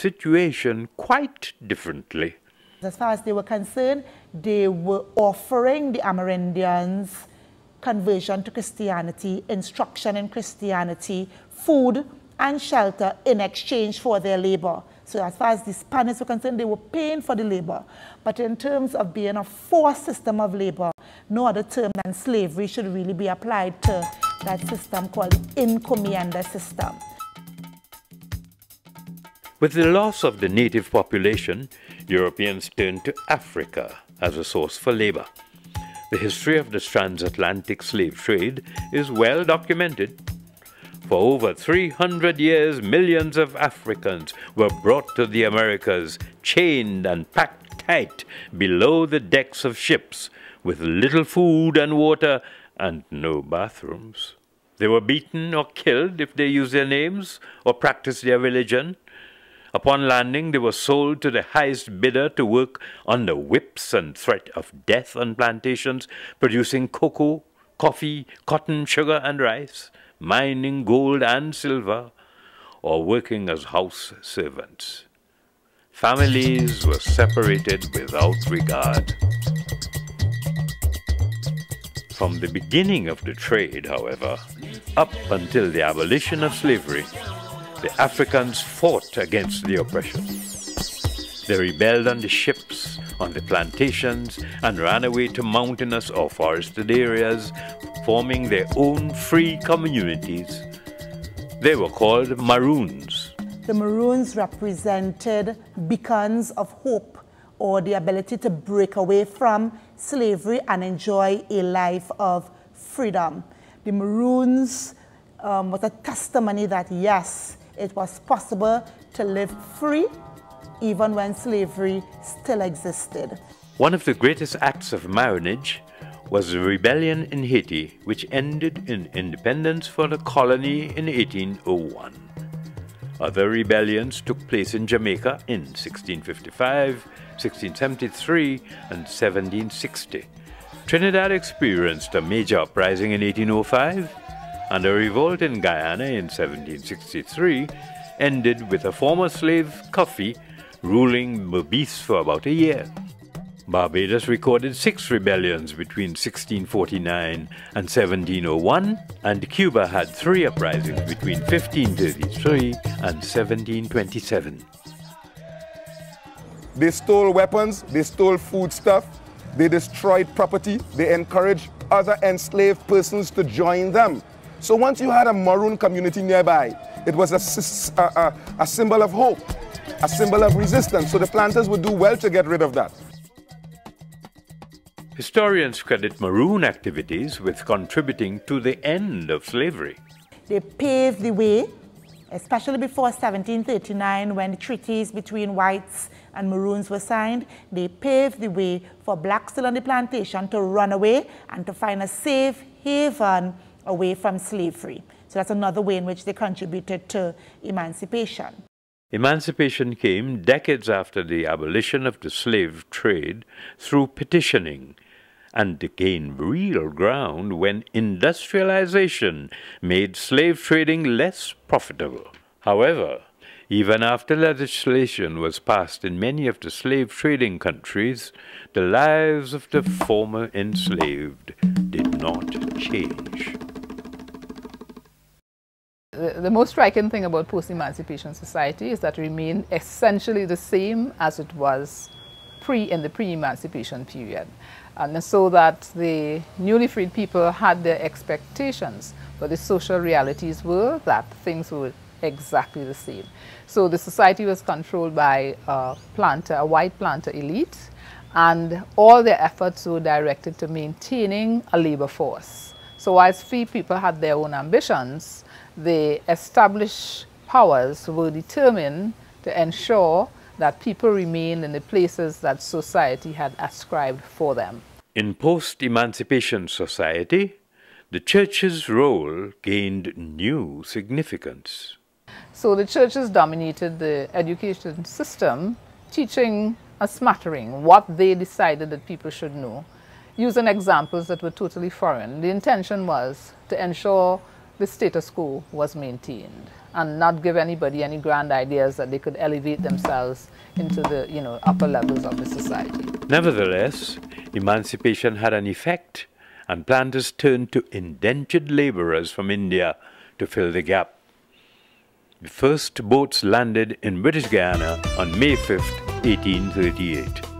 situation quite differently. As far as they were concerned, they were offering the Amerindians conversion to Christianity, instruction in Christianity, food and shelter in exchange for their labor. So as far as the Spaniards were concerned, they were paying for the labor. But in terms of being a forced system of labor, no other term than slavery should really be applied to that system called the encomienda system. With the loss of the native population, Europeans turned to Africa as a source for labor. The history of this transatlantic slave trade is well documented. For over 300 years, millions of Africans were brought to the Americas, chained and packed tight below the decks of ships, with little food and water and no bathrooms. They were beaten or killed if they used their names or practiced their religion. Upon landing, they were sold to the highest bidder to work under whips and threat of death on plantations, producing cocoa, coffee, cotton, sugar, and rice, mining gold and silver, or working as house servants. Families were separated without regard. From the beginning of the trade, however, up until the abolition of slavery, the Africans fought against the oppression. They rebelled on the ships, on the plantations, and ran away to mountainous or forested areas, forming their own free communities. They were called Maroons. The Maroons represented beacons of hope, or the ability to break away from slavery and enjoy a life of freedom. The Maroons was a testimony that, yes, it was possible to live free even when slavery still existed. One of the greatest acts of marronage was the rebellion in Haiti, which ended in independence for the colony in 1801. Other rebellions took place in Jamaica in 1655, 1673, and 1760. Trinidad experienced a major uprising in 1805, and a revolt in Guyana in 1763 ended with a former slave, Cuffy, ruling Berbice for about a year. Barbados recorded 6 rebellions between 1649 and 1701, and Cuba had 3 uprisings between 1533 and 1727. They stole weapons, they stole foodstuff, they destroyed property, they encouraged other enslaved persons to join them. So once you had a Maroon community nearby, it was a symbol of hope, a symbol of resistance. So the planters would do well to get rid of that. Historians credit Maroon activities with contributing to the end of slavery. They paved the way, especially before 1739, when the treaties between whites and Maroons were signed. They paved the way for blacks still on the plantation to run away and to find a safe haven away from slavery. So that's another way in which they contributed to emancipation. Emancipation came decades after the abolition of the slave trade through petitioning, and to gain real ground when industrialization made slave trading less profitable. However, even after legislation was passed in many of the slave trading countries, the lives of the former enslaved did not change. The most striking thing about post-emancipation society is that it remained essentially the same as it was in the pre-emancipation period. And so that the newly freed people had their expectations, but the social realities were that things were exactly the same. So the society was controlled by a white planter elite, and all their efforts were directed to maintaining a labor force. So whilst free people had their own ambitions, the established powers were determined to ensure that people remained in the places that society had ascribed for them. In post-emancipation society, the church's role gained new significance. So the churches dominated the education system, teaching a smattering what they decided that people should know, using examples that were totally foreign. The intention was to ensure the status quo was maintained. and not give anybody any grand ideas that they could elevate themselves into the, upper levels of the society. Nevertheless, emancipation had an effect, and planters turned to indentured laborers from India to fill the gap. The first boats landed in British Guiana on May 5, 1838.